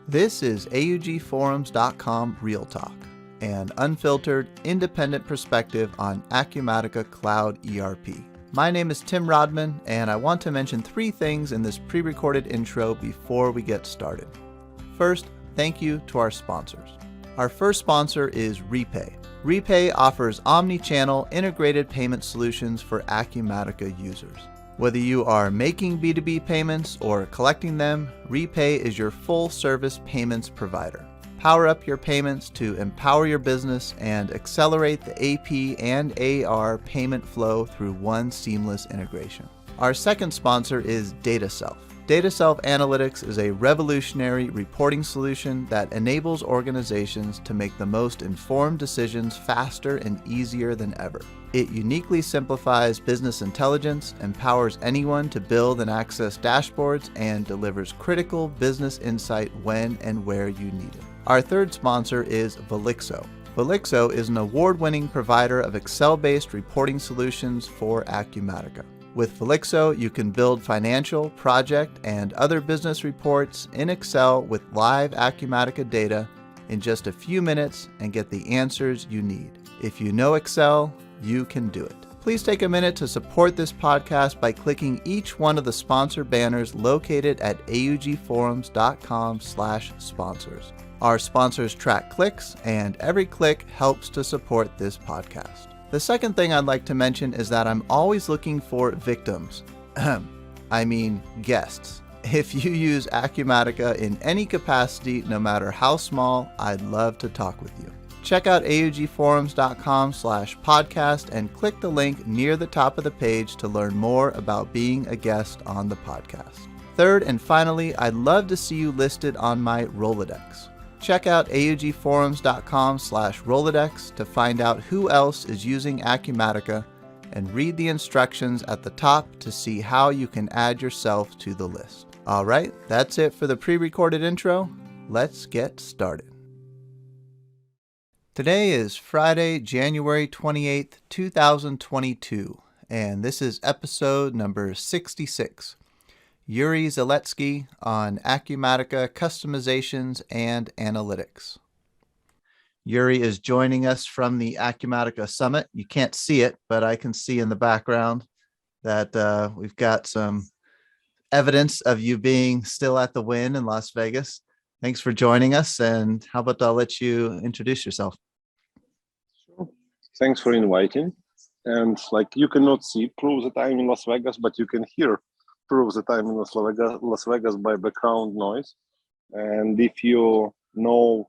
This is AUGforums.com Real Talk, an unfiltered, independent perspective on Acumatica Cloud ERP. My name is Tim Rodman, and I want to mention three things in this pre-recorded intro before we get started. First, thank you to our sponsors. Our first sponsor is Repay. Repay offers omni-channel integrated payment solutions for Acumatica users. Whether you are making B2B payments or collecting them, Repay is your full-service payments provider. Power up your payments to empower your business and accelerate the AP and AR payment flow through one seamless integration. Our second sponsor is DataSelf. DataSelf Analytics is a revolutionary reporting solution that enables organizations to make the most informed decisions faster and easier than ever. It uniquely simplifies business intelligence, empowers anyone to build and access dashboards, and delivers critical business insight when and where you need it. Our third sponsor is Velixo. Velixo is an award-winning provider of Excel-based reporting solutions for Acumatica. With Velixo, you can build financial, project, and other business reports in Excel with live Acumatica data in just a few minutes and get the answers you need. If you know Excel, you can do it. Please take a minute to support this podcast by clicking each one of the sponsor banners located at augforums.com/sponsors. Our sponsors track clicks, and every click helps to support this podcast. The second thing I'd like to mention is that I'm always looking for victims. I mean guests. If you use Acumatica in any capacity, no matter how small, I'd love to talk with you. Check out augforums.com/podcast and click the link near the top of the page to learn more about being a guest on the podcast. Third and finally, I'd love to see you listed on my Rolodex. Check out augforums.com/Rolodex to find out who else is using Acumatica and read the instructions at the top to see how you can add yourself to the list. All right, that's it for the pre-recorded intro. Let's get started. Today is Friday, January 28th, 2022, and this is episode number 66. Yuriy Zaletskyy on Acumatica customizations and analytics. Yuriy is joining us from the Acumatica Summit. You can't see it, but I can see in the background that we've got some evidence of you being still at the Wynn in Las Vegas. Thanks for joining us, and how about I'll let you introduce yourself. Sure. Thanks for inviting. And you cannot see proof that I'm in Las Vegas, but you can hear proof that I'm in Las Vegas by background noise. And if you know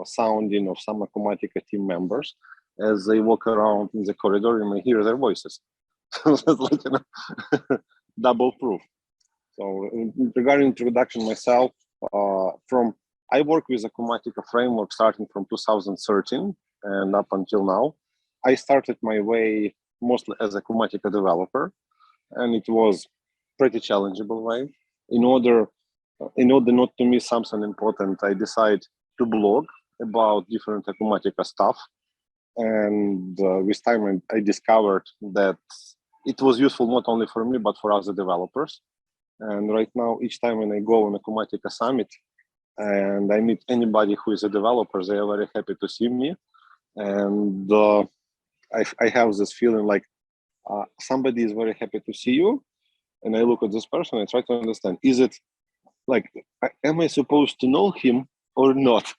sounding of some Acumatica team members, as they walk around in the corridor, you may hear their voices. So that's double proof. So regarding introduction myself, I work with Acumatica framework starting from 2013 and up until now. I started my way mostly as a Acumatica developer, and it was pretty challengeable way. In order not to miss something important, I decided to blog about different Acumatica stuff. And with time, I discovered that it was useful not only for me, but for other developers. And right now, each time when I go on Acumatica Summit and I meet anybody who is a developer, they are very happy to see me. And I have this feeling like somebody is very happy to see you. And I look at this person, I try to understand, is it am I supposed to know him or not?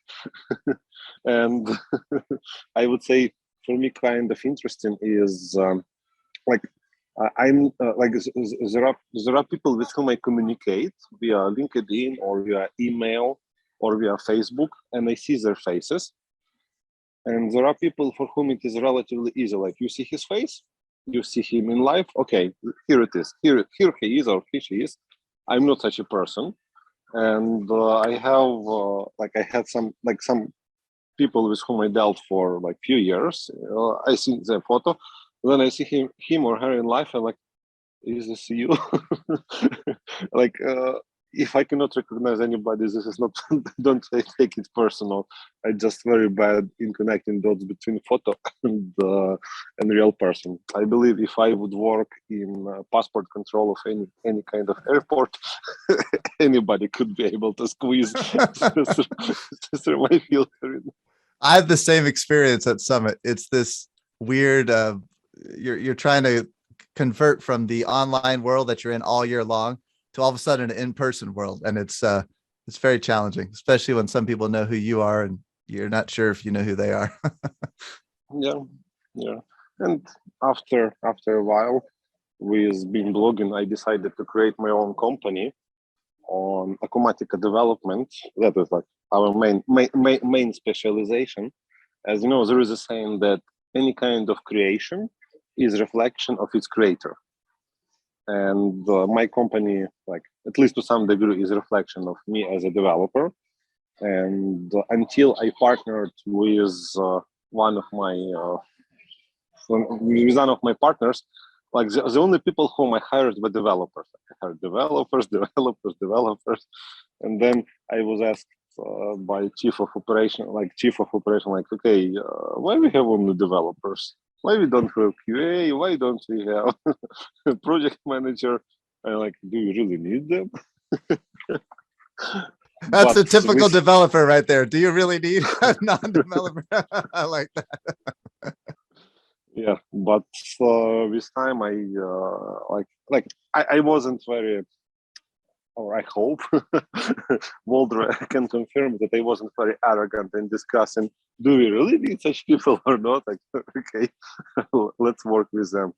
And I would say for me, kind of interesting is there are people with whom I communicate via LinkedIn or via email or via Facebook, and I see their faces. And there are people for whom it is relatively easy. Like you see his face, you see him in life. Okay, here it is. Here he is or here she is. I'm not such a person, and I had some people with whom I dealt for few years. I see their photo, then I see him or her in life. I'm like, is this you? If I cannot recognize anybody, this is not. Don't take it personal. I'm just very bad in connecting dots between photo and real person. I believe if I would work in passport control of any kind of airport, anybody could be able to squeeze through my filter. I have the same experience at Summit. It's this weird, you're trying to convert from the online world that you're in all year long to all of a sudden an in-person world. And it's very challenging, especially when some people know who you are and you're not sure if you know who they are. Yeah. And after a while, with being blogging, I decided to create my own company on Acumatica development. That is like our main specialization. As you know, there is a saying that any kind of creation is reflection of its creator. And my company, like at least to some degree, is a reflection of me as a developer. And until I partnered with one of my partners, like the only people whom I hired were developers. I hired developers, and then I was asked by chief of operation, like, okay, why we have only developers? Why we don't have QA? Why don't we have a project manager? And like, do you really need them? That's a typical developer right there. Do you really need a non-developer? I like that. Yeah, but with time, I wasn't very, or I hope Mulder can confirm that I wasn't very arrogant in discussing, do we really need such people or not? Like, okay, let's work with them.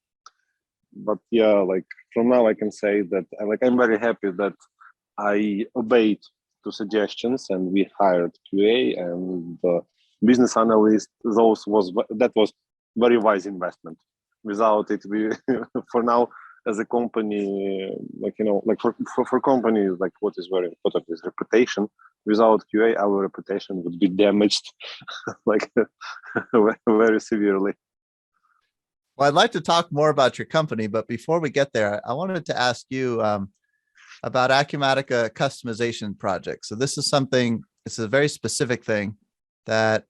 But yeah, like from now I can say that I'm very happy that I obeyed to suggestions and we hired QA and business analyst. That was very wise investment. Without it, we for now as a company, for companies, like what is very important is reputation. Without QA, our reputation would be damaged like very severely. Well, I'd like to talk more about your company, but before we get there, I wanted to ask you about Acumatica customization projects. So this is it's a very specific thing that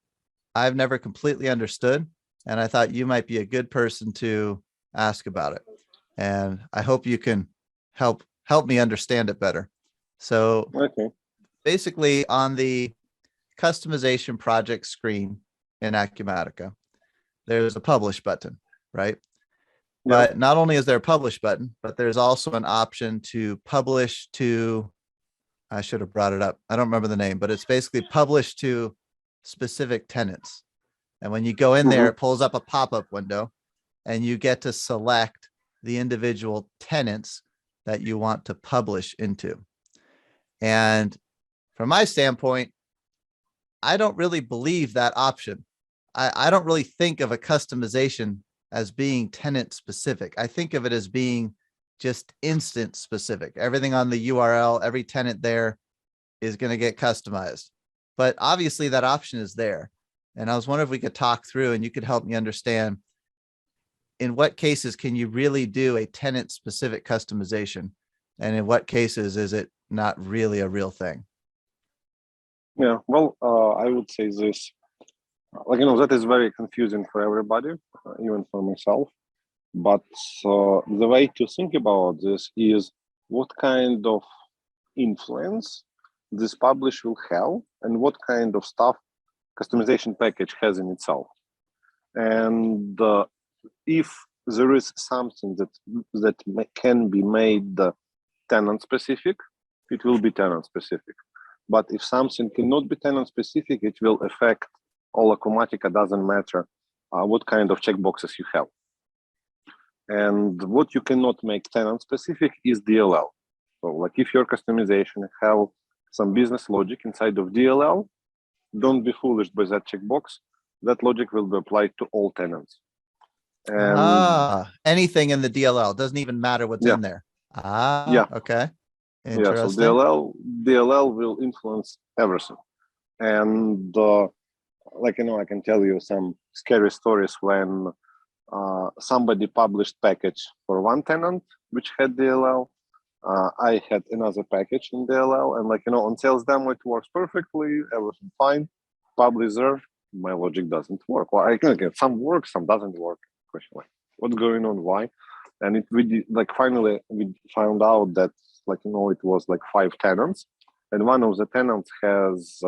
I've never completely understood. And I thought you might be a good person to ask about it. And I hope you can help me understand it better. So basically on the customization project screen in Acumatica, there's a publish button, right? But not only is there a publish button, but there's also an option to publish to, I should have brought it up. I don't remember the name, but it's basically publish to specific tenants. And when you go in there, it pulls up a pop-up window and you get to select the individual tenants that you want to publish into. And from my standpoint, I don't really believe that option. I don't really think of a customization as being tenant specific. I think of it as being just instance specific. Everything on the URL, every tenant there is going to get customized. But obviously that option is there. And I was wondering if we could talk through and you could help me understand in what cases can you really do a tenant specific customization? And in what cases is it not really a real thing? Yeah, well, I would say this, that is very confusing for everybody, even for myself. But the way to think about this is what kind of influence this publish will have and what kind of stuff customization package has in itself. And if there is something that can be made tenant specific, it will be tenant specific. But if something cannot be tenant specific, it will affect all Acumatica. Doesn't matter what kind of checkboxes you have. And what you cannot make tenant specific is DLL. So like if your customization have some business logic inside of DLL, don't be foolish by that checkbox. That logic will be applied to all tenants. And anything in the DLL doesn't even matter what's in there. Okay. Interesting. Yeah, so DLL will influence everything. And I can tell you some scary stories when somebody published package for one tenant which had DLL. I had another package in DLL, and on sales demo it works perfectly, everything fine. Publish there, my logic doesn't work. Well, some works, some doesn't work. Question like, what's going on? Why? And finally we found out that like, it was like 5 tenants, and one of the tenants has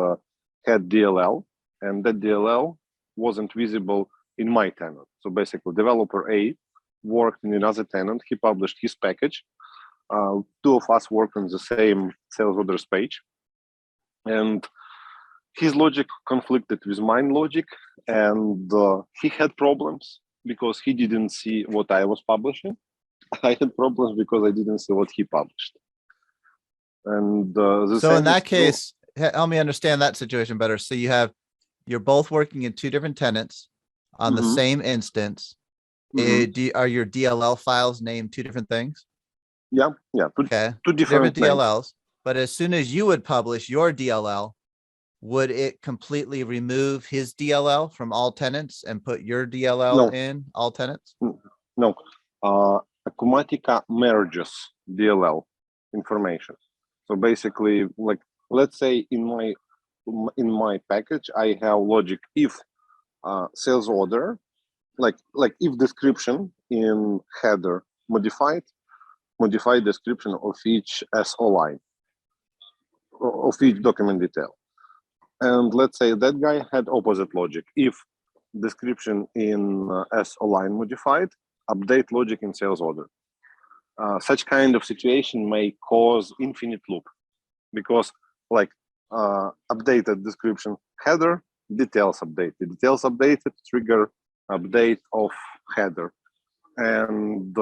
had DLL, and that DLL wasn't visible in my tenant. So basically, developer A worked in another tenant. He published his package. Two of us worked on the same sales orders page, and his logic conflicted with mine logic, and he had problems because he didn't see what I was publishing. I had problems because I didn't see what he published. And so in that case, help me understand that situation better. So you're both working in 2 different tenants on the same instance. Are your DLL files named 2 different things? Yeah. Okay. Two different DLLs. But as soon as you would publish your DLL, would it completely remove his DLL from all tenants and put your DLL in all tenants? No. Acumatica merges DLL information. So basically, like, let's say in my package, I have logic if sales order, like if description in header modify description of each SO line, of each document detail. And let's say that guy had opposite logic. If description in SO line modified, update logic in sales order. Such kind of situation may cause infinite loop, because like updated description header, details updated, trigger update of header. And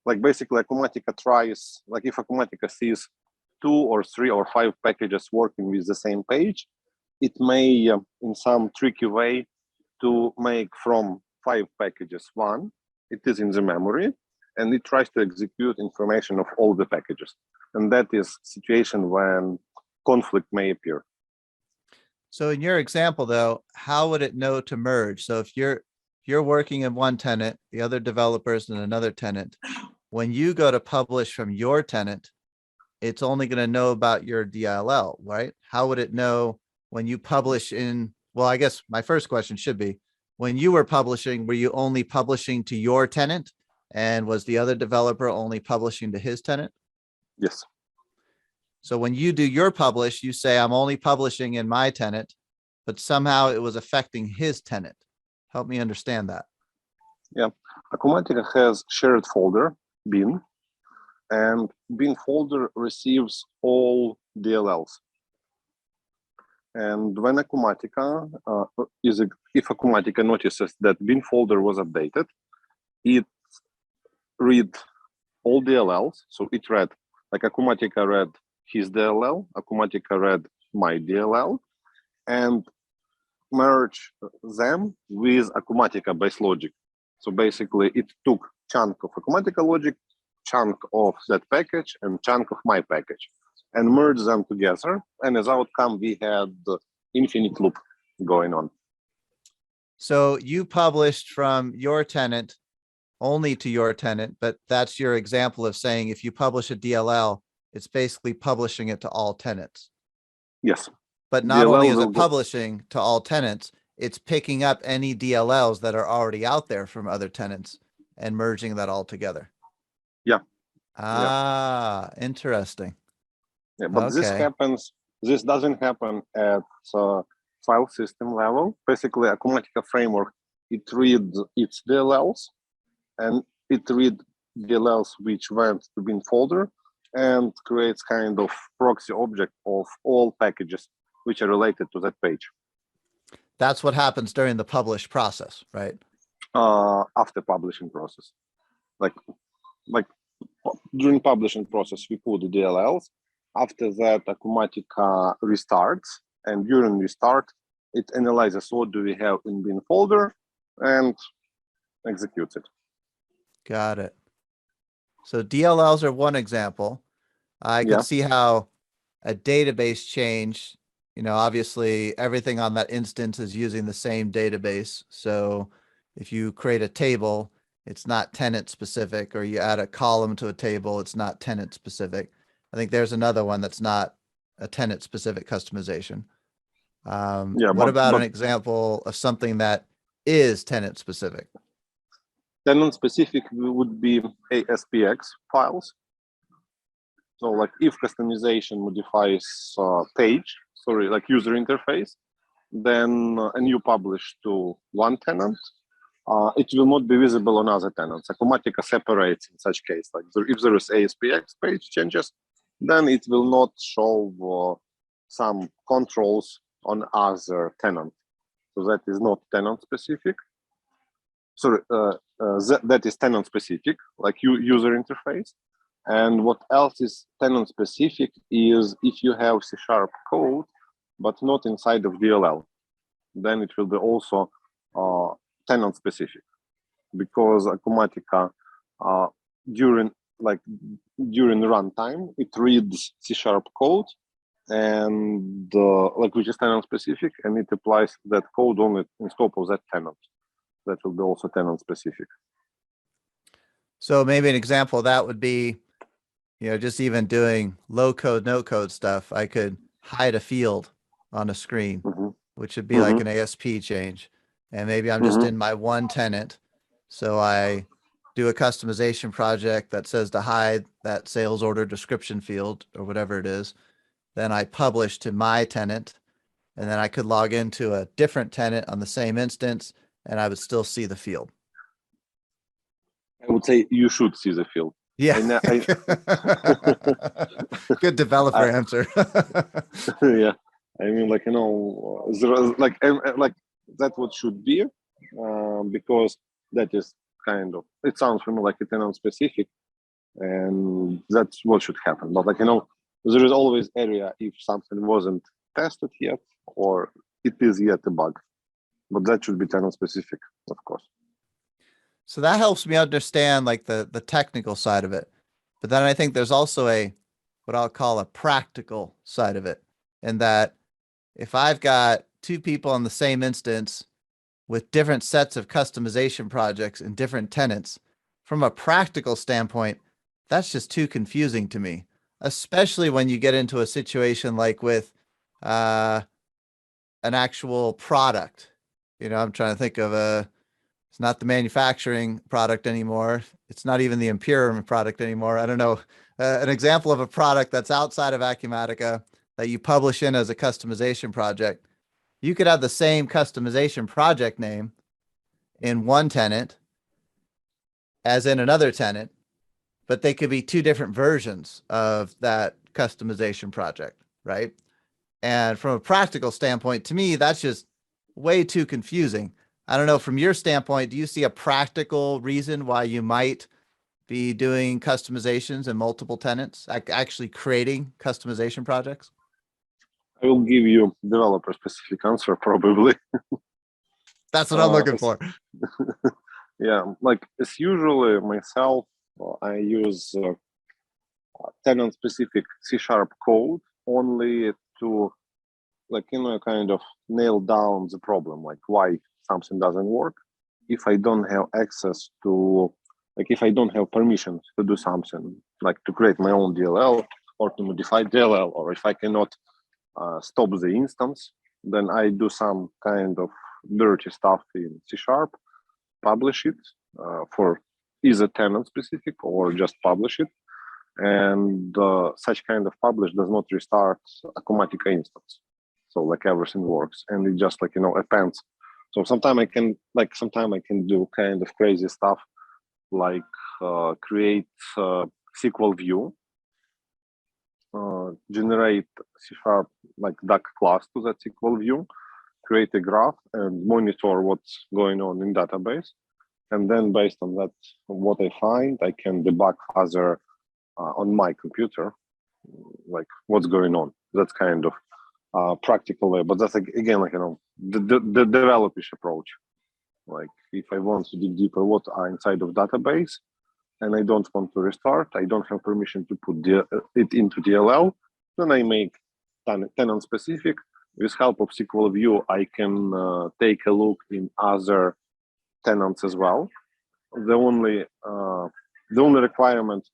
like basically Acumatica tries, like if Acumatica sees 2 or 3 or 5 packages working with the same page, it may in some tricky way to make from 5 packages 1. It is in the memory, and it tries to execute information of all the packages. And that is situation when conflict may appear. So in your example, though, how would it know to merge? So if you're working in one tenant, the other developers in another tenant, when you go to publish from your tenant, it's only going to know about your DLL, right? How would it know when you publish in, well, I guess my first question should be, when you were publishing, were you only publishing to your tenant? And was the other developer only publishing to his tenant? Yes. So when you do your publish, you say, I'm only publishing in my tenant, but somehow it was affecting his tenant. Help me understand that. Yeah. Acumatica has shared folder, bin, and bin folder receives all DLLs. And when Acumatica, if Acumatica notices that bin folder was updated, it read all DLLs. So it read, like Acumatica read his DLL, Acumatica read my DLL, and merge them with Acumatica base logic. So basically it took chunk of Acumatica logic, chunk of that package, and chunk of my package, and merge them together. And as outcome, we had the infinite loop going on. So you published from your tenant only to your tenant, but that's your example of saying if you publish a DLL, it's basically publishing it to all tenants. Yes. But not only is it publishing to all tenants, it's picking up any DLLs that are already out there from other tenants and merging that all together. Yeah. Interesting. Yeah, but this doesn't happen at file system level. Basically, Acumatica framework, it reads its DLLs, and it reads DLLs which went to bin folder, and creates kind of proxy object of all packages which are related to that page. That's what happens during the publish process, right? After publishing process, like during publishing process, we put the DLLs. After that, Acumatica restarts, and during restart, it analyzes what do we have in bin folder and executes it. Got it. So DLLs are one example. I could see how a database change, obviously everything on that instance is using the same database. So if you create a table, it's not tenant specific, or you add a column to a table, it's not tenant specific. I think there's another one that's not a tenant specific customization. What about an example of something that is tenant specific? Tenant specific would be ASPX files. So like if customization modifies like user interface, then and you publish to one tenant, it will not be visible on other tenants. Acumatica separates in such case. Like if there is ASPX page changes, then it will not show some controls on other tenant. So that is not tenant specific. So that is tenant specific, like user interface. And what else is tenant specific is if you have C# code, but not inside of DLL, then it will be also tenant specific, because Acumatica during runtime it reads C# code and which is tenant specific, and it applies that code only in scope of that tenant. That will be also tenant specific. So maybe an example of that would be, just even doing low code, no code stuff. I could hide a field on a screen, which would be like an ASP change. And maybe I'm just in my one tenant. So I do a customization project that says to hide that sales order description field or whatever it is. Then I publish to my tenant, and then I could log into a different tenant on the same instance, and I would still see the field. I would say you should see the field. Yeah. Good developer answer. Yeah. I mean, that's what should be, because that is kind of, it sounds for me like a tenant specific, and that's what should happen. But there is always area if something wasn't tested yet, or it is yet a bug, but that should be tenant specific, of course. So that helps me understand like the technical side of it. But then I think there's also what I'll call a practical side of it. And that if I've got two people on the same instance with different sets of customization projects and different tenants, from a practical standpoint, that's just too confusing to me, especially when you get into a situation like with an actual product. I'm trying to think of it's not the manufacturing product anymore. It's not even the Imperium product anymore. I don't know. An example of a product that's outside of Acumatica that you publish in as a customization project. You could have the same customization project name in one tenant as in another tenant, but they could be two different versions of that customization project, right? And from a practical standpoint, to me, that's just way too confusing. I don't know, from your standpoint, do you see a practical reason why you might be doing customizations in multiple tenants, actually creating customization projects? I will give you developer specific answer probably. That's what I'm looking for. Yeah, as usually myself, I use tenant specific C# code only to kind of nail down the problem, like why something doesn't work. If I don't have access to, if I don't have permission to do something, like to create my own DLL or to modify DLL, or if I cannot stop the instance, then I do some kind of dirty stuff in C#, publish it for either tenant specific or just publish it. And such kind of publish does not restart Acumatica instance. So everything works, and it just appends. So sometimes I can do kind of crazy stuff, like create SQL view, generate C# duck class to that SQL view, create a graph, and monitor what's going on in database. And then based on that, what I find, I can debug further on my computer, what's going on. That's kind of practical way, but that's again the developers approach. If I want to dig deeper what are inside of database and I don't want to restart, I don't have permission to put it into DLL, then I make tenant specific. With help of SQL view, I can take a look in other tenants as well. The only requirement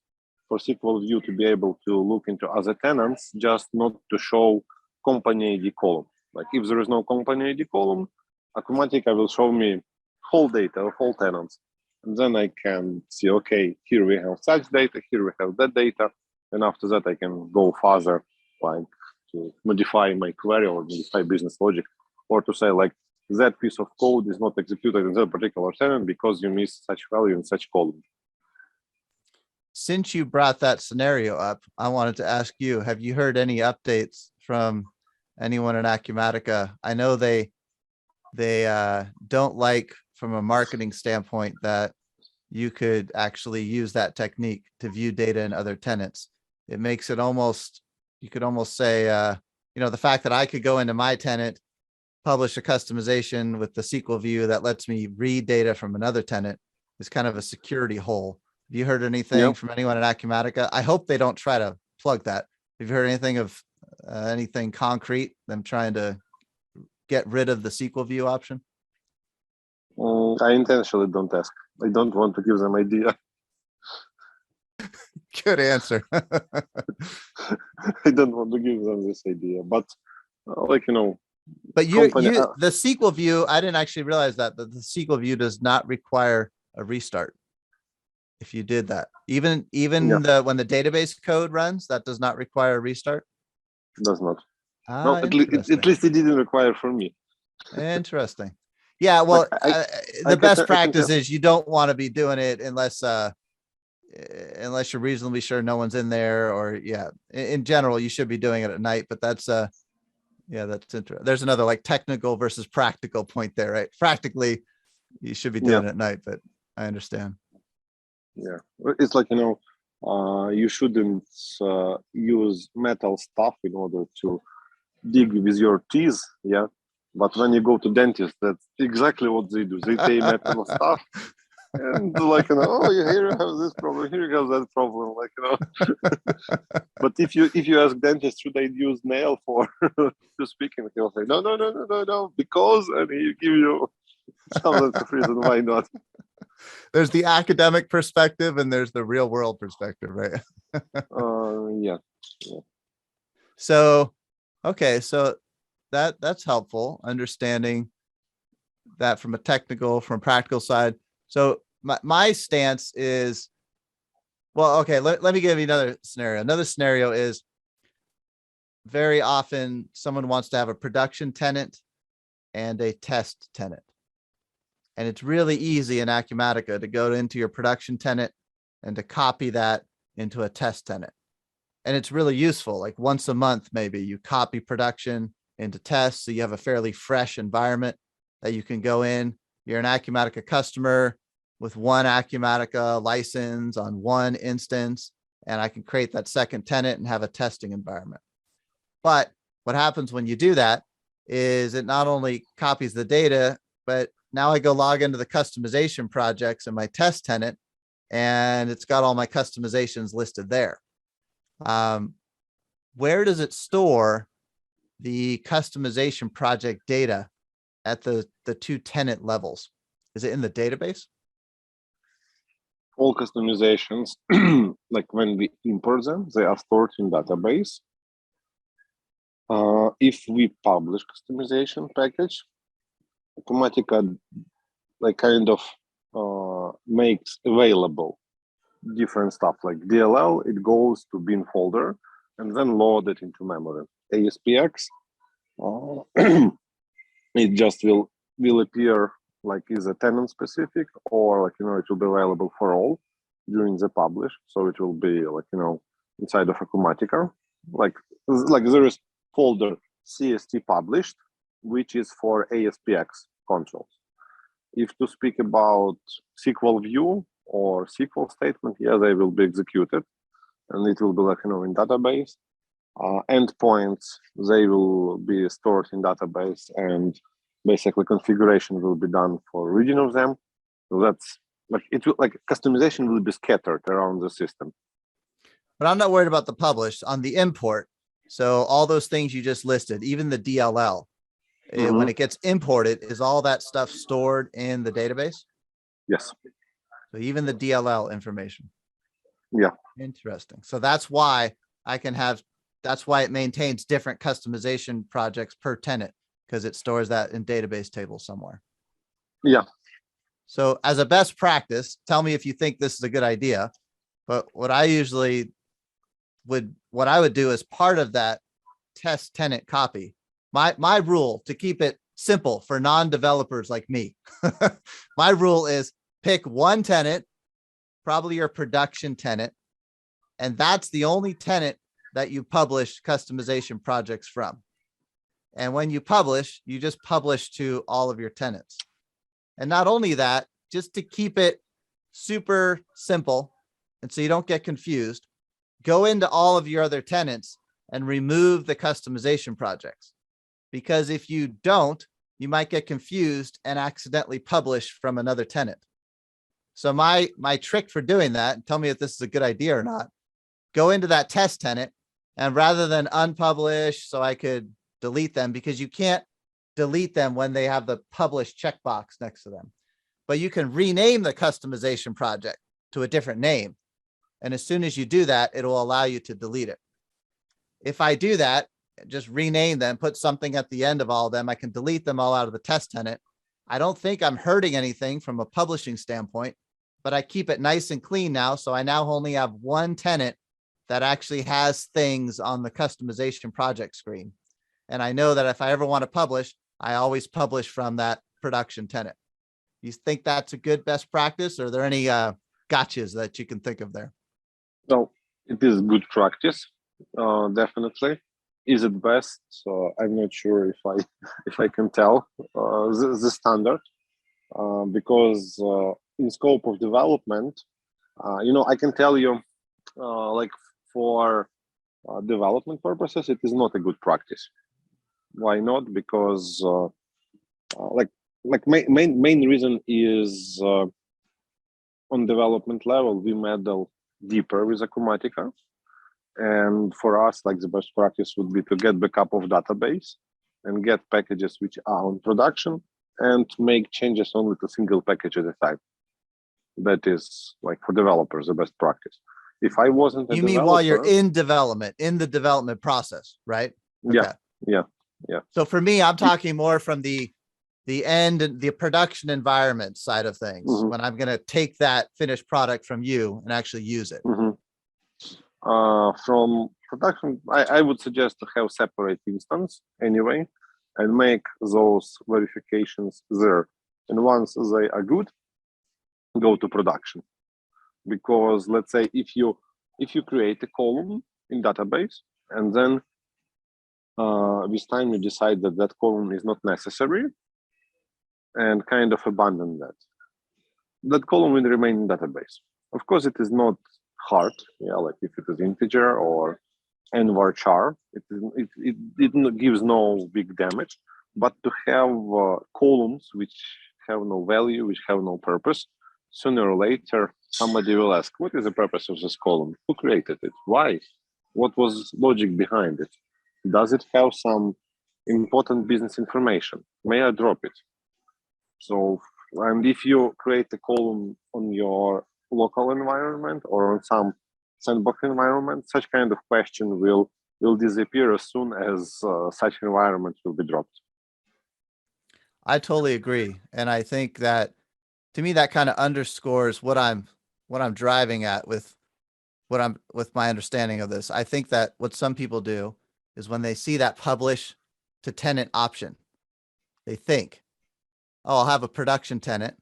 for SQL view to be able to look into other tenants, just not to show company ID column. If there is no company ID column, Acumatica will show me whole data of all tenants. And then I can see, okay, here we have such data, here we have that data. And after that, I can go further, like to modify my query or modify business logic, or to say like that piece of code is not executed in that particular tenant because you missed such value in such column. Since you brought that scenario up, I wanted to ask you, have you heard any updates from anyone in Acumatica? I know they don't like, from a marketing standpoint, that you could actually use that technique to view data in other tenants. It makes it almost, you could almost say, the fact that I could go into my tenant, publish a customization with the SQL view that lets me read data from another tenant is kind of a security hole. Have you heard anything from anyone at Acumatica? I hope they don't try to plug that. Have you heard anything of anything concrete, them trying to get rid of the SQL view option? I intentionally don't ask. I don't want to give them idea. Good answer. I don't want to give them this idea, but but the SQL view, I didn't actually realize that the SQL view does not require a restart. If you did that, even when the database code runs, that does not require a restart. Does not. No, at least it didn't require for me. Interesting. Yeah, well, the best practice is you don't want to be doing it unless you're reasonably sure no one's in there, or in general, you should be doing it at night. But that's that's interesting. There's another like technical versus practical point there, right? Practically, you should be doing it at night, but I understand. Yeah, it's like, you shouldn't use metal stuff in order to dig with your teeth. Yeah. But when you go to dentist, that's exactly what they do. They take metal stuff and like, oh, here you have this problem, here you have that problem, like, But if you ask dentist, should I use nail for to speaking, he'll say, no, because, and he give you some reason why not. There's the academic perspective and there's the real world perspective, right? Yeah. So, okay, so that's helpful, understanding that from a practical side. So my stance is, well, okay, let me give you another scenario. Another scenario is, very often someone wants to have a production tenant and a test tenant. And it's really easy in Acumatica to go into your production tenant and to copy that into a test tenant. And it's really useful. Like once a month, maybe you copy production into test. So you have a fairly fresh environment that you can go in. You're an Acumatica customer with one Acumatica license on one instance, and I can create that second tenant and have a testing environment. But what happens when you do that is it not only copies the data, but now I go log into the customization projects in my test tenant, and it's got all my customizations listed there. Where does it store the customization project data at the two tenant levels? Is it in the database? All customizations, like when we import them, they are stored in database. If we publish customization package, Acumatica like kind of makes available different stuff like DLL. It goes to bin folder and then load it into memory. ASPX, it just will appear like is a tenant specific, or like it will be available for all during the publish. So it will be like inside of Acumatica, like there is folder CST published, which is for ASPX controls. If to speak about SQL view or SQL statement, yeah, they will be executed, and it will be like in database. Endpoints, they will be stored in database, and basically configuration will be done for reading of them. So that's like customization will be scattered around the system. But I'm not worried about the publish on the import. So all those things you just listed, even the DLL, when it gets imported, is all that stuff stored in the database? Yes. So even the DLL information. Yeah. Interesting. So that's why that's why it maintains different customization projects per tenant, because it stores that in database tables somewhere. Yeah. So as a best practice, tell me if you think this is a good idea, but what I usually what I would do as part of that test tenant copy, my rule to keep it simple for non-developers like me, my rule is pick one tenant, probably your production tenant, and that's the only tenant that you publish customization projects from. And when you publish, you just publish to all of your tenants. And not only that, just to keep it super simple, and so you don't get confused, go into all of your other tenants and remove the customization projects. Because if you don't, you might get confused and accidentally publish from another tenant. So my trick for doing that, and tell me if this is a good idea or not, go into that test tenant, and rather than unpublish, so I could delete them, because you can't delete them when they have the publish checkbox next to them, but you can rename the customization project to a different name. And as soon as you do that, it'll allow you to delete it. If I do that, just rename them, put something at the end of all of them, I can delete them all out of the test tenant. I don't think I'm hurting anything from a publishing standpoint, but I keep it nice and clean now. So I now only have one tenant that actually has things on the customization project screen. And I know that if I ever want to publish, I always publish from that production tenant. You think that's a good best practice, or are there any gotchas that you can think of there? Well, it is good practice, definitely. Is it best? So I'm not sure if I can tell the standard, because in scope of development, I can tell you, like for development purposes, it is not a good practice. Why not? Because main reason is on development level we meddle deeper with Acumatica, and for us, like, the best practice would be to get backup of database and get packages which are on production and make changes only to single package at a time. That is, like, for developers, the best practice. If I wasn't a You mean while you're in development, in the development process, right? Okay. Yeah. So for me, I'm talking more from the end, the production environment side of things, when I'm going to take that finished product from you and actually use it. From production, I would suggest to have separate instance anyway, and make those verifications there. And once they are good, go to production. Because let's say if you create a column in database, and then with time you decide that that column is not necessary and kind of abandon that column will remain in database. Of course, it is not hard, like if it is integer or nvarchar, it gives no big damage. But to have columns which have no value, which have no purpose, sooner or later somebody will ask, what is the purpose of this column? Who created it? Why? What was logic behind it? Does it have some important business information? May I drop it? So, and if you create a column on your local environment or on some sandbox environment, such kind of question will disappear as soon as such environment will be dropped. I totally agree. And I think that, to me, that kind of underscores what I'm driving at with my understanding of this. I think that what some people do is when they see that publish to tenant option, they think, oh, I'll have a production tenant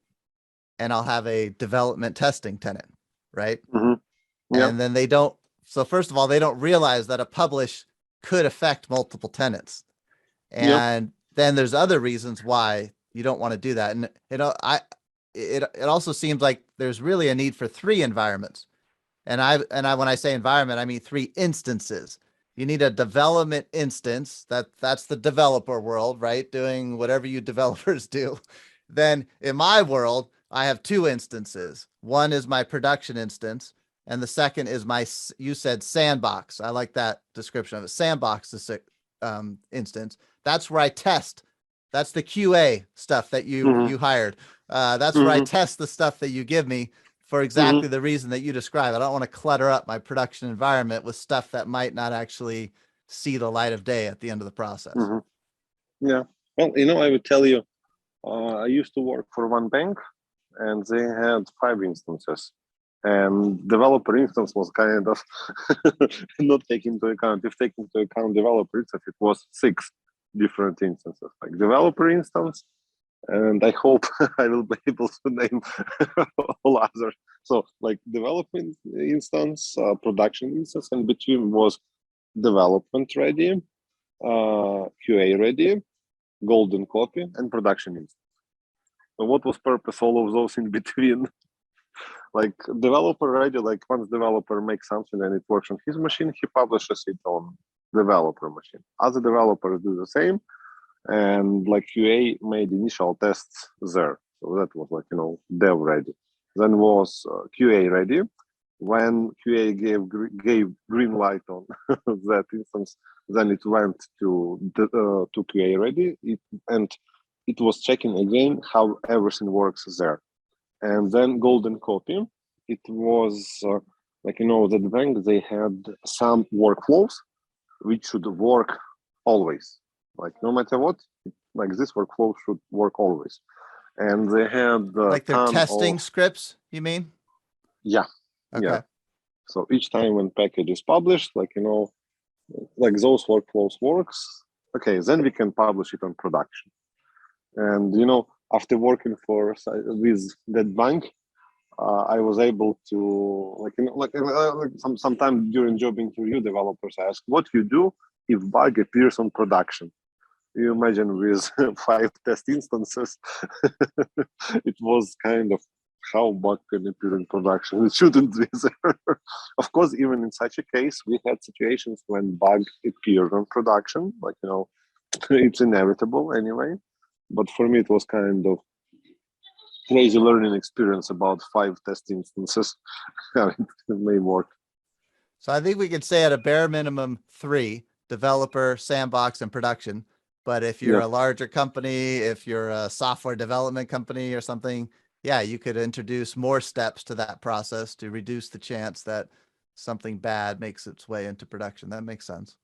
and I'll have a development testing tenant, right? Yep. And then they don't. So first of all, they don't realize that a publish could affect multiple tenants. And then there's other reasons why you don't want to do that. And it also seems like there's really a need for 3 environments. And when I say environment, I mean 3 instances. You need a development instance that's the developer world, right? Doing whatever you developers do. Then in my world, I have 2 instances. One is my production instance, and the second is you said sandbox. I like that description of it. Sandbox instance. That's where I test. That's the QA stuff that you hired. That's where I test the stuff that you give me for exactly the reason that you describe. I don't want to clutter up my production environment with stuff that might not actually see the light of day at the end of the process. Yeah. Well, I would tell you, I used to work for one bank, and they had 5 instances. And developer instance was kind of not taken into account. If taking into account developer instance, it was 6 different instances, like developer instance, and I hope I will be able to name all others. So like development instance, production instance, and between was development ready, QA ready, golden copy, and production instance. So what was purpose all of those in between? Like developer ready, like once developer makes something and it works on his machine, he publishes it on developer machine. Other developers do the same, and like QA made initial tests there. So that was like, dev ready. Then was QA ready. When QA gave green light on that instance, then it went to QA ready, and it was checking again how everything works there. And then golden copy, it was the bank, they had some workflows which should work always, like no matter what, like this workflow should work always. And they had like their testing scripts, you mean? Yeah. Okay. Yeah. So each time when package is published, like those workflows works, okay, then we can publish it on production. And after working with that bank, I was able to sometime during job interview, developers ask, what you do if bug appears on production? You imagine with 5 test instances, it was kind of how bug can appear in production. It shouldn't be there. Of course, even in such a case, we had situations when bug appeared on production, like, it's inevitable anyway. But for me, it was kind of crazy learning experience about 5 test instances. It may work. So I think we could say at a bare minimum 3: developer, sandbox, and production. But if you're a larger company, if you're a software development company or something, yeah, you could introduce more steps to that process to reduce the chance that something bad makes its way into production. That makes sense.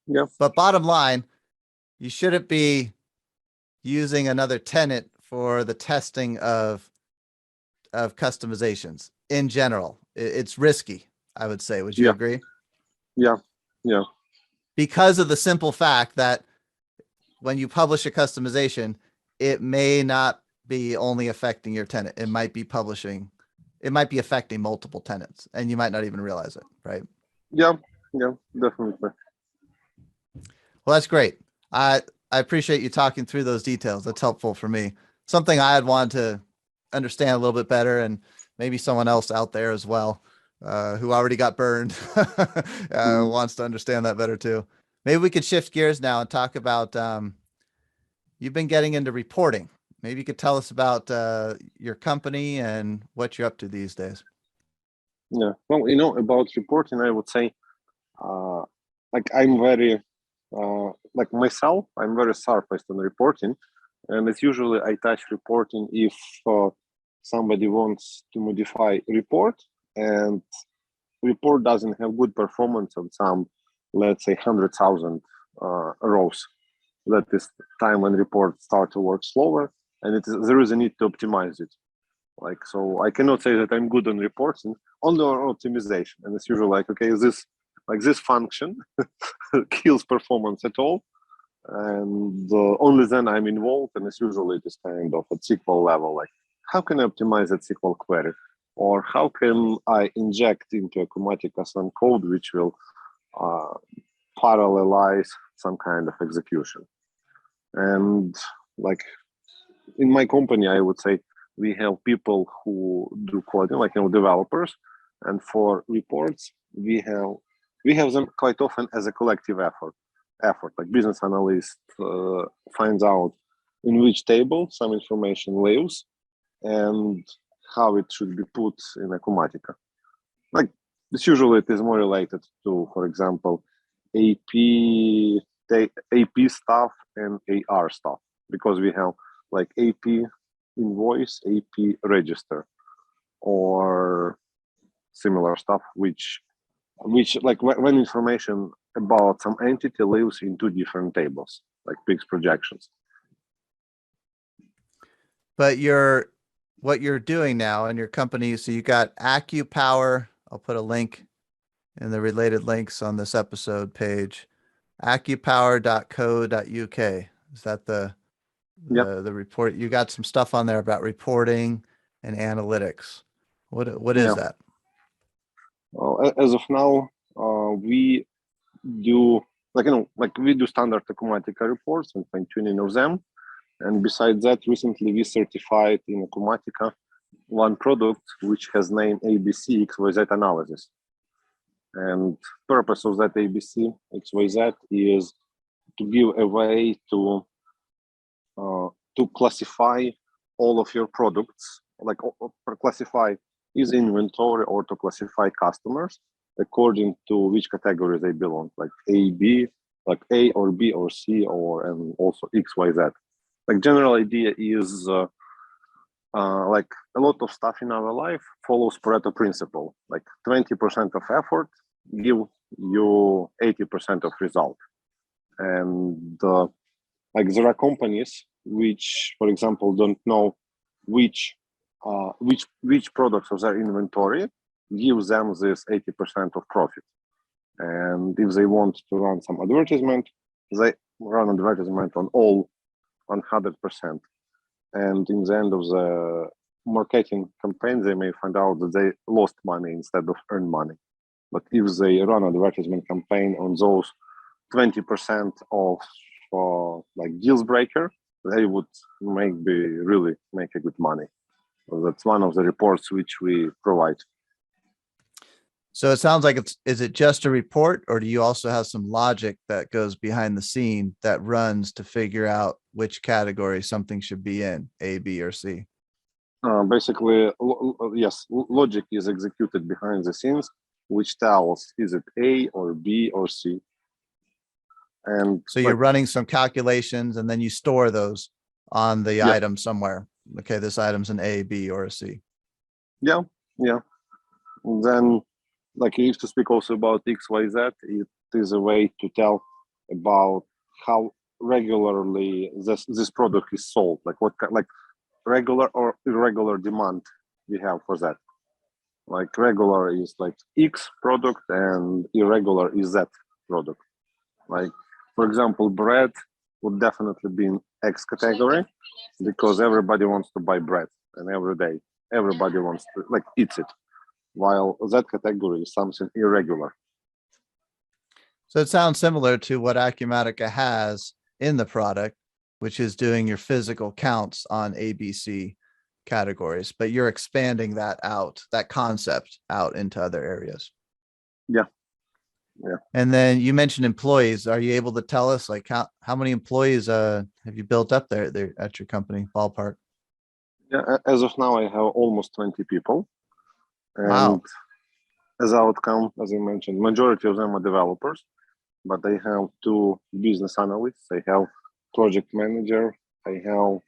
Yeah. But bottom line, you shouldn't be using another tenant for the testing of customizations in general. It's risky, I would say. Would you agree? Yeah. Because of the simple fact that when you publish a customization, it may not be only affecting your tenant. It might be affecting multiple tenants, and you might not even realize it, right? Yeah, definitely. Well, that's great. I appreciate you talking through those details. That's helpful for me. Something I had wanted to understand a little bit better, and maybe someone else out there as well, who already got burned, wants to understand that better too. Maybe we could shift gears now and talk about, you've been getting into reporting. Maybe you could tell us about your company and what you're up to these days. Yeah, well, about reporting, I would say, I'm very, like myself, I'm very surfaced on reporting. And it's usually I touch reporting if somebody wants to modify report and report doesn't have good performance on some, let's say, 100,000 rows. That is time when reports start to work slower, and there is a need to optimize it. Like, so I cannot say that I'm good on reporting, only on optimization. And it's usually like, okay, this function kills performance at all. And only then I'm involved, and it's usually this kind of at SQL level, like how can I optimize that SQL query? Or how can I inject into Acumatica some code which will parallelize some kind of execution? And like in my company, I would say we have people who do coding, like developers, and for reports we have them quite often as a collective effort. Like business analyst finds out in which table some information lives and how it should be put in Acumatica. Like this usually it is more related to, for example, AP stuff and AR stuff, because we have like AP invoice, AP register, or similar stuff, which like when information about some entity lives in 2 different tables, like fixed projections. But your what you're doing now in your company. So you got AccuPower. I'll put a link in the related links on this episode page. AccuPower.co.uk. Is that Yeah. the report? You got some stuff on there about reporting and analytics. What is Yeah. that? Well, as of now, we do we do standard Acumatica reports and fine tuning of them. And besides that, recently we certified in Acumatica one product which has name ABC XYZ analysis. And purpose of that ABC XYZ is to give a way to classify all of your products, like classify is inventory or to classify customers according to which category they belong, like A, B, like A or B or C, and also XYZ. Like general idea is like a lot of stuff in our life follows Pareto principle, like 20% of effort give you 80% of result. And like there are companies which, for example, don't know which products of their inventory gives them this 80% of profit. And if they want to run some advertisement, they run advertisement on all 100%. And in the end of the marketing campaign, they may find out that they lost money instead of earn money. But if they run an advertisement campaign on those 20% of like deals breaker, they would really make a good money. So that's one of the reports which we provide. So it sounds like is it just a report, or do you also have some logic that goes behind the scene that runs to figure out which category something should be in, A, B, or C? Basically, yes, logic is executed behind the scenes, which tells is it A or B or C. And so you're running some calculations and then you store those on the item somewhere. Okay, this item's an A, B, or a C. Yeah. And then, like you used to speak also about XYZ, it is a way to tell about how regularly this product is sold, like what like regular or irregular demand we have for that. Like regular is like X product and irregular is Z product. Like, for example, bread would definitely be in X category because everybody wants to buy bread, and every day everybody wants to like eat it, while that category is something irregular. So it sounds similar to what Acumatica has in the product, which is doing your physical counts on ABC categories, but you're expanding that concept out into other areas. Yeah. And then you mentioned employees. Are you able to tell us like how many employees have you built up there at your company, ballpark? Yeah, as of now, I have almost 20 people. And wow. As outcome, as I mentioned, majority of them are developers, but I have 2 business analysts. I have project manager. I have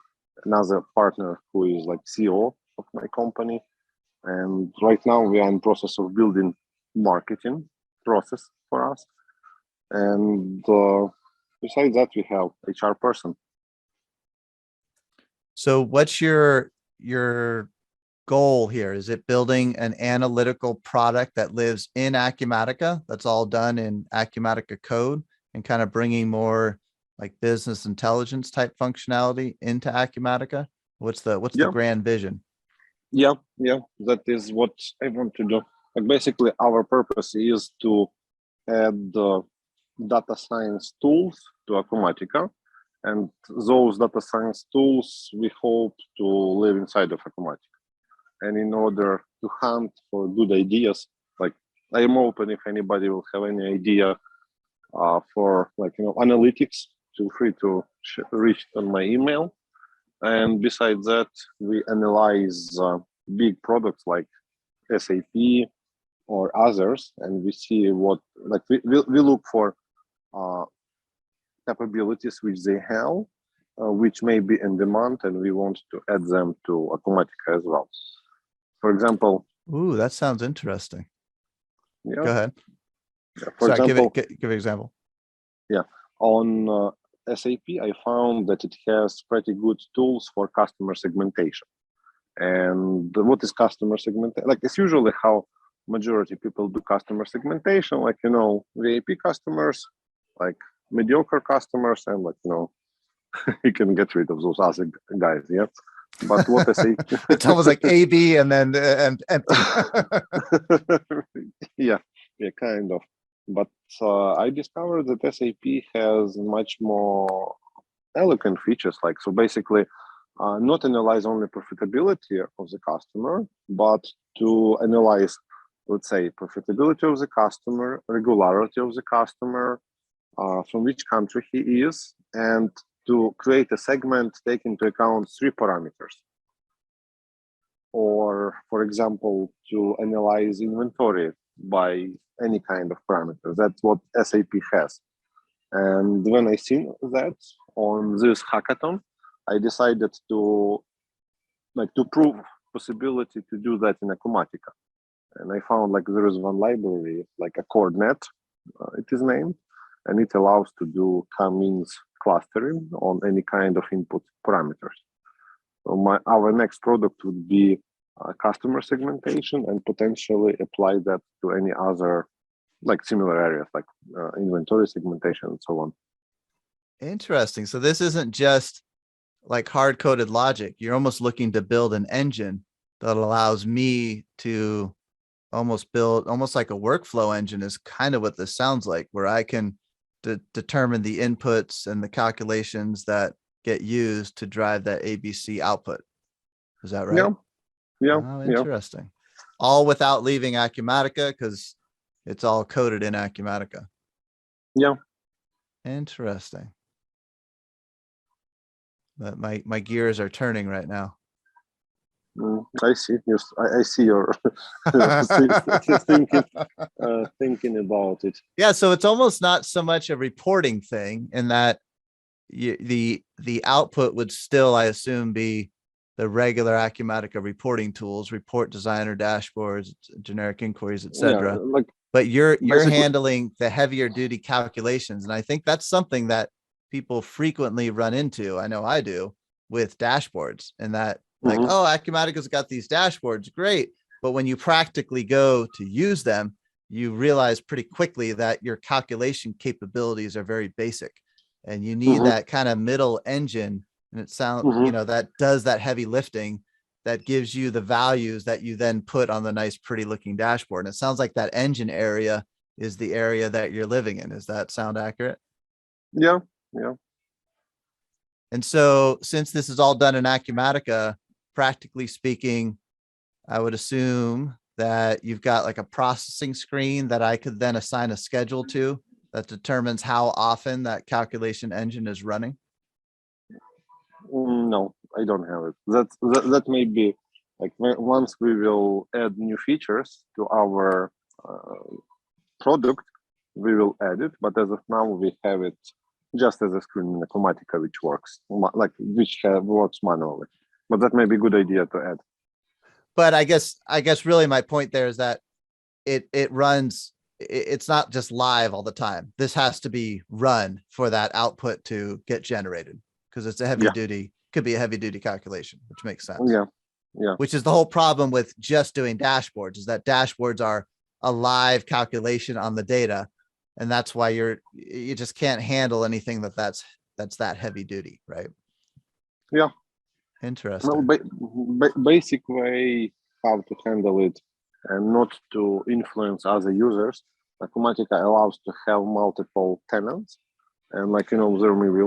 another partner who is like CEO of my company. And right now we are in process of building marketing process for us. And besides that, we have HR person. So what's your goal here? Is it building an analytical product that lives in Acumatica, that's all done in Acumatica code, and kind of bringing more like business intelligence type functionality into Acumatica? What's the grand vision? Yeah, that is what I want to do. Like basically, our purpose is to add data science tools to Acumatica, and those data science tools we hope to live inside of Acumatica. And in order to hunt for good ideas, like I am open if anybody will have any idea for analytics, feel free to reach on my email. And besides that, we analyze big products like SAP or others, and we see what we look for capabilities which they have, which may be in demand, and we want to add them to Acumatica as well. For example, ooh, that sounds interesting. Yeah. Go ahead. Yeah, for example, give an example. Yeah, on SAP, I found that it has pretty good tools for customer segmentation. And what is customer segmentation? Like it's usually how majority people do customer segmentation, like, VIP customers, like mediocre customers, and like, you can get rid of those other guys. Yeah. But what I say, it's almost like A, B, and then empty. yeah, kind of. But I discovered that SAP has much more elegant features. Like, so basically, not analyze only profitability of the customer, but to analyze, let's say, profitability of the customer, regularity of the customer, from which country he is, and to create a segment take into account 3 parameters. Or, for example, to analyze inventory by any kind of parameter. That's what SAP has. And when I seen that on this hackathon, I decided to prove possibility to do that in Acumatica. And I found like there is one library, like a CoordNet, it is named, and it allows to do k-means clustering on any kind of input parameters. So our next product would be customer segmentation, and potentially apply that to any other like similar areas like inventory segmentation and so on. Interesting. So this isn't just like hard-coded logic. You're almost looking to build an engine that allows me to almost build almost like a workflow engine is kind of what this sounds like, where I can determine the inputs and the calculations that get used to drive that ABC output. Is that right? Yeah. Oh, interesting. All without leaving Acumatica, because it's all coded in Acumatica. Yeah. Interesting. But my gears are turning right now. I see. I see your thinking about it. Yeah, so it's almost not so much a reporting thing in that the output would still, I assume, be the regular Acumatica reporting tools, report designer, dashboards, generic inquiries, etc. Yeah, but you're handling the heavier duty calculations, and I think that's something that people frequently run into. I know I do with dashboards, and that like, oh, Acumatica's got these dashboards, great, but when you practically go to use them, you realize pretty quickly that your calculation capabilities are very basic, and you need that kind of middle engine. And it sounds, that does that heavy lifting, that gives you the values that you then put on the nice, pretty looking dashboard. And it sounds like that engine area is the area that you're living in. Does that sound accurate? Yeah. And so since this is all done in Acumatica, practically speaking, I would assume that you've got like a processing screen that I could then assign a schedule to that determines how often that calculation engine is running. No, I don't have it. That may be like once we will add new features to our product, we will add it. But as of now, we have it just as a screen in Acumatica, which works works manually. But that may be a good idea to add. But I guess really my point there is that it runs. It's not just live all the time. This has to be run for that output to get generated, because it's a heavy duty, could be a heavy duty calculation, which makes sense. Yeah. Which is the whole problem with just doing dashboards, is that dashboards are a live calculation on the data. And that's why you just can't handle anything that's that heavy duty, right? Yeah. Interesting. Well, basic way how to handle it and not to influence other users. Acumatica allows to have multiple tenants, and there may be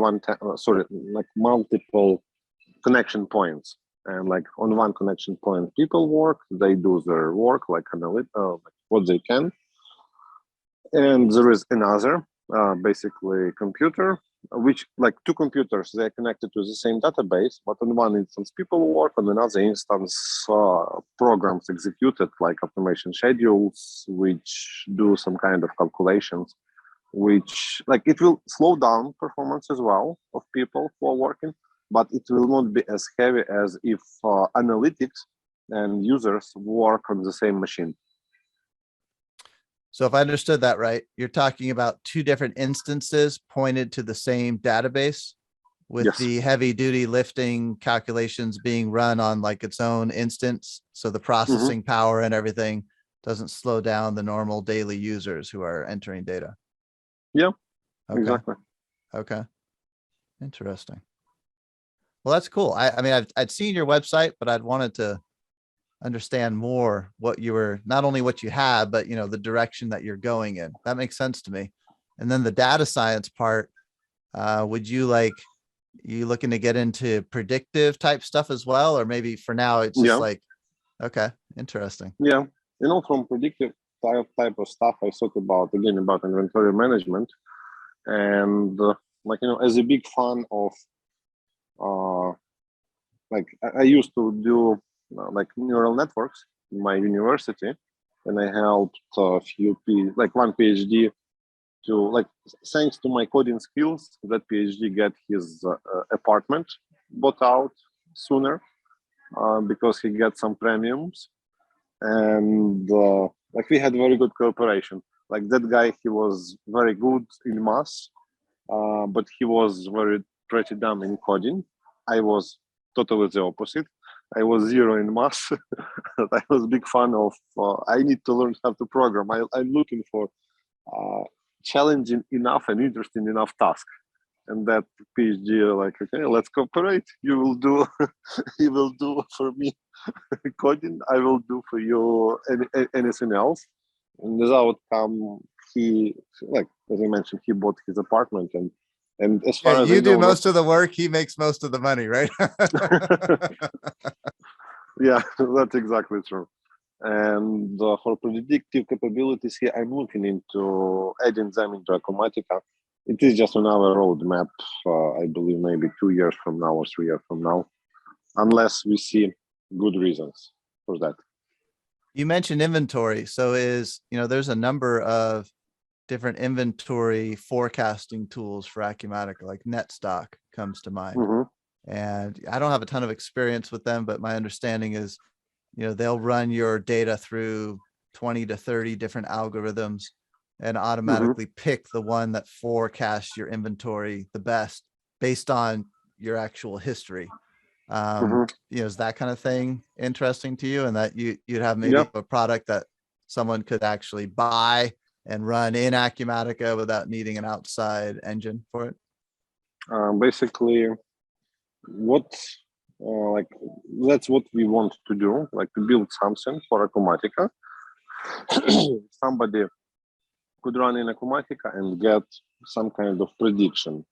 multiple connection points, and like on one connection point people work, they do their work like what they can, and there is another basically computer, which like 2 computers, they're connected to the same database, but on one instance people work, on another instance programs executed like automation schedules, which do some kind of calculations, which like it will slow down performance as well of people who are working, but it will not be as heavy as if analytics and users work on the same machine. So if I understood that right, you're talking about 2 different instances pointed to the same database with Yes. the heavy duty lifting calculations being run on like its own instance. So the processing power and everything doesn't slow down the normal daily users who are entering data. Yeah, Okay. exactly. Okay. Interesting. Well, that's cool. I mean, I'd seen your website, but I'd wanted to understand more what you were, not only what you have, but you know, the direction that you're going in. That makes sense to me. And then the data science part, would you like, you looking to get into predictive type stuff as well? Or maybe for now, it's just Yeah. like, okay, interesting. Yeah. From predictive type of stuff, I thought about inventory management, and as a big fan of I used to do neural networks in my university, and I helped a few one PhD to thanks to my coding skills, that PhD get his apartment bought out sooner because he got some premiums, and we had very good cooperation. Like that guy, he was very good in math, but he was pretty dumb in coding. I was totally the opposite. I was zero in math. I was a big fan of, I need to learn how to program. I'm looking for challenging enough and interesting enough task. And that PhD, okay, let's cooperate. You will do, you will do for me coding. I will do for you anything else. And as outcome, he, as I mentioned, he bought his apartment, and as far as you I do know, most of the work, he makes most of the money, right? Yeah, that's exactly true. And for predictive capabilities here, I'm looking into adding them into Acumatica. It is just on our roadmap, I believe maybe 2 years from now or 3 years from now, unless we see good reasons for that. You mentioned inventory. So there's a number of different inventory forecasting tools for Acumatica, like NetStock comes to mind. And I don't have a ton of experience with them, but my understanding is, they'll run your data through 20 to 30 different algorithms and automatically pick the one that forecasts your inventory the best based on your actual history. Is that kind of thing interesting to you, and that you'd have maybe a product that someone could actually buy and run in Acumatica without needing an outside engine for it? Basically, that's what we want to do, to build something for Acumatica. Somebody could run in Acumatica and get some kind of prediction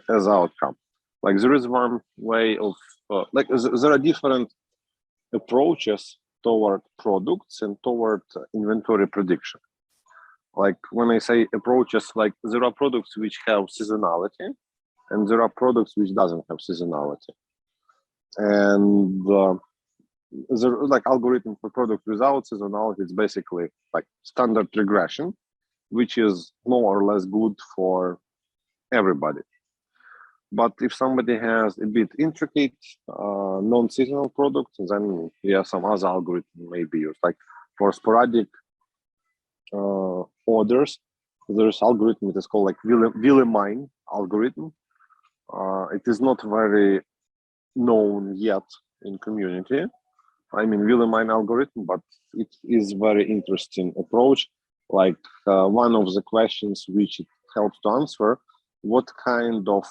as outcome. There is one way of, there are different approaches toward products and toward inventory prediction. When I say approaches, there are products which have seasonality, and there are products which doesn't have seasonality. And there algorithm for product without seasonality, it's basically standard regression, which is more or less good for everybody. But if somebody has a bit intricate non-seasonal products, then some other algorithm may be used. For sporadic orders, there's algorithm that is called Willemine algorithm. It is not very known yet in community. I mean, Willemine algorithm, but it is very interesting approach. One of the questions which it helps to answer, what kind of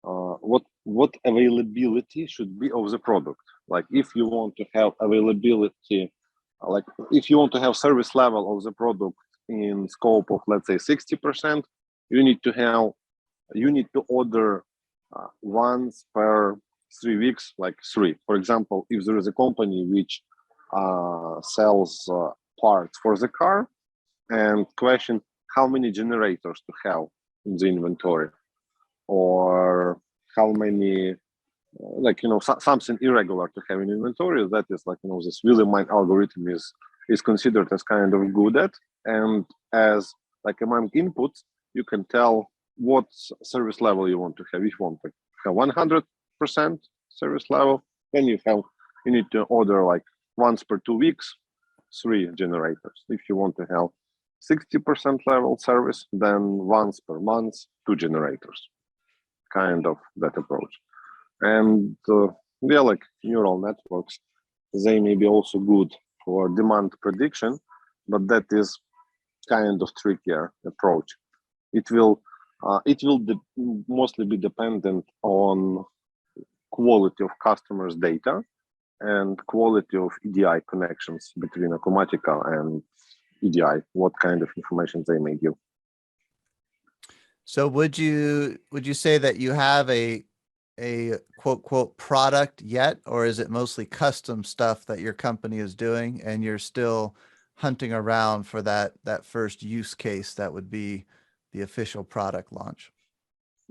what availability should be of the product. If you want to have availability, if you want to have service level of the product in scope of, let's say, 60%, you need to order once per 3 weeks, 3. For example, if there is a company which sells parts for the car, and question how many generators to have in the inventory, or how many, something irregular to have in inventory, that is this Willemine algorithm is considered as kind of good at, and as among inputs, you can tell what service level you want to have. If you want to have 100% service level, then you need to order once per 2 weeks, 3 generators. If you want to have 60% level service, then once per month, 2 generators, kind of that approach. And yeah, like neural networks, they may be also good for demand prediction, but that is kind of trickier approach. It will mostly be dependent on quality of customers' data and quality of EDI connections between Acumatica and EDI, what kind of information they may give. So would you say that you have a quote product yet, or is it mostly custom stuff that your company is doing and you're still hunting around for that first use case that would be the official product launch?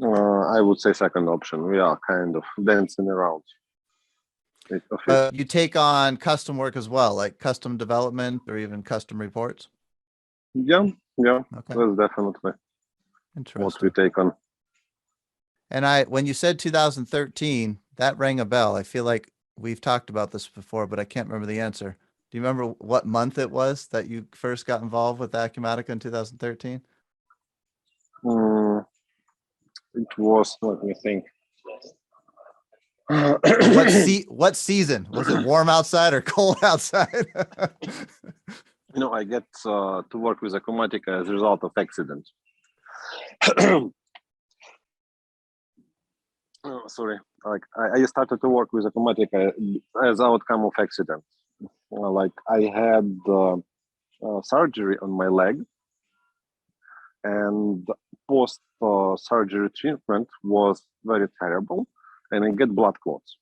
I would say second option. We are kind of dancing around. You take on custom work as well, like custom development or even custom reports? Yeah, okay. That's definitely what we take on. And when you said 2013, that rang a bell. I feel like we've talked about this before, but I can't remember the answer. Do you remember what month it was that you first got involved with Acumatica in 2013? It was, let me think. What season? Was it warm outside or cold outside? I get to work with Acumatica as a result of accident. Sorry, like I started to work with Acumatica as outcome of accident. Like I had surgery on my leg, and post surgery treatment was very terrible, and I get blood clots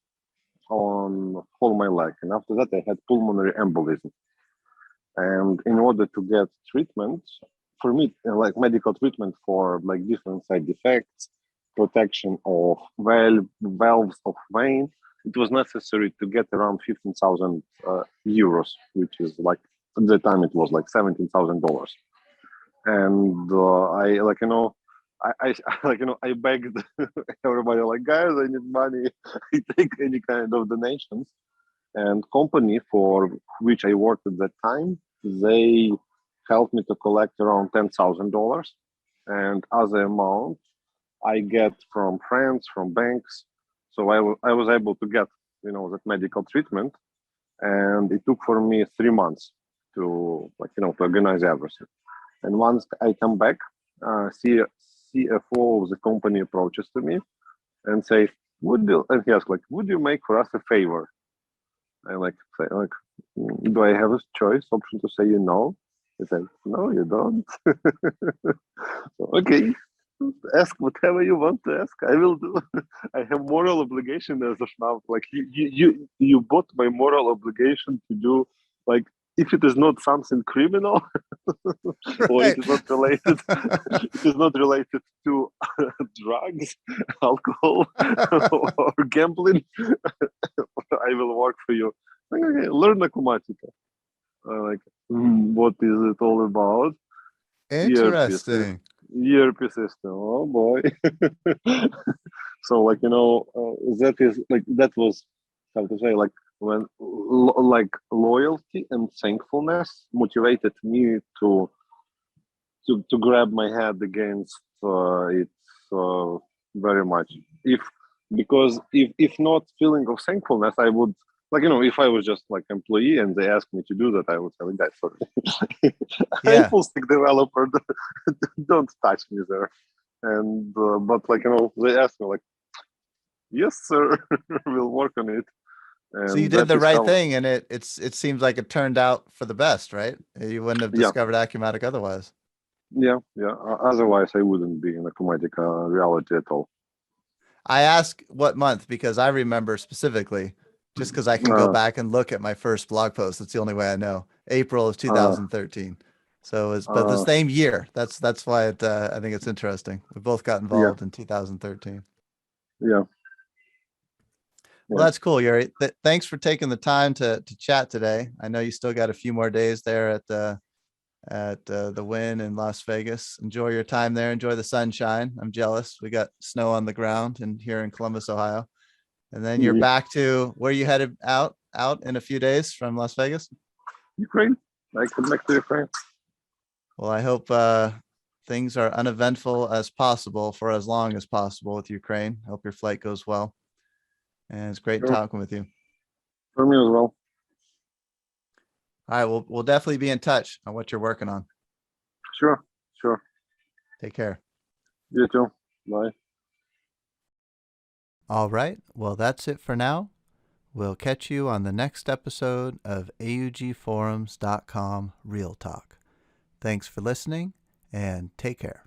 on all my leg, and after that I had pulmonary embolism. And in order to get treatment, for me, like medical treatment for like different side effects, protection of valves of vein, it was necessary to get around 15,000 euros, which is like at the time it was like $17,000. And I begged everybody, like, guys, I need money. I take any kind of donations. And company for which I worked at that time, they helped me to collect around $10,000. And as an amount I get from friends, from banks. So I was able to get, that medical treatment. And it took for me 3 months to to organize everything. And once I come back, CFO of the company approaches to me and says, and he asks, like, would you make for us a favor? I say, do I have a choice option to say no? He said, no, you don't. So, okay, ask whatever you want to ask. I will do. I have moral obligation as of now. Like you bought my moral obligation to do, like, if it is not something criminal, or it is not related, it is not related to drugs, alcohol, or gambling, I will work for you. Like, okay, learn Acumatica. What is it all about? Interesting. ERP system. Oh boy. So that was how to say, like, when loyalty and thankfulness motivated me to grab my head against it very much. Because if not feeling of thankfulness, I would, if I was just like employee and they asked me to do that, I would say, guys, sorry. I'm full stack developer. Don't touch me there. And but they asked me, like, yes, sir, we'll work on it. And so you did the right thing, and it seems like it turned out for the best, right? You wouldn't have discovered Acumatica otherwise. Yeah. Otherwise, I wouldn't be in Acumatica reality at all. I ask what month because I remember specifically, just because I can go back and look at my first blog post. That's the only way I know. April of 2013. So it's but the same year. That's why I think it's interesting. We both got involved in 2013. Yeah. Well, that's cool, Yuri. Thanks for taking the time to chat today. I know you still got a few more days there at the Wynn in Las Vegas. Enjoy your time there. Enjoy the sunshine. I'm jealous. We got snow on the ground and here in Columbus, Ohio. And then you're back to where you headed out in a few days from Las Vegas? Ukraine. I come back to Ukraine. Well, I hope things are uneventful as possible for as long as possible with Ukraine. Hope your flight goes well. And it's great Sure. talking with you. For me as well. All right, we'll definitely be in touch on what you're working on. Sure. Take care. You too. Bye. All right, well, that's it for now. We'll catch you on the next episode of augforums.com Real Talk. Thanks for listening and take care.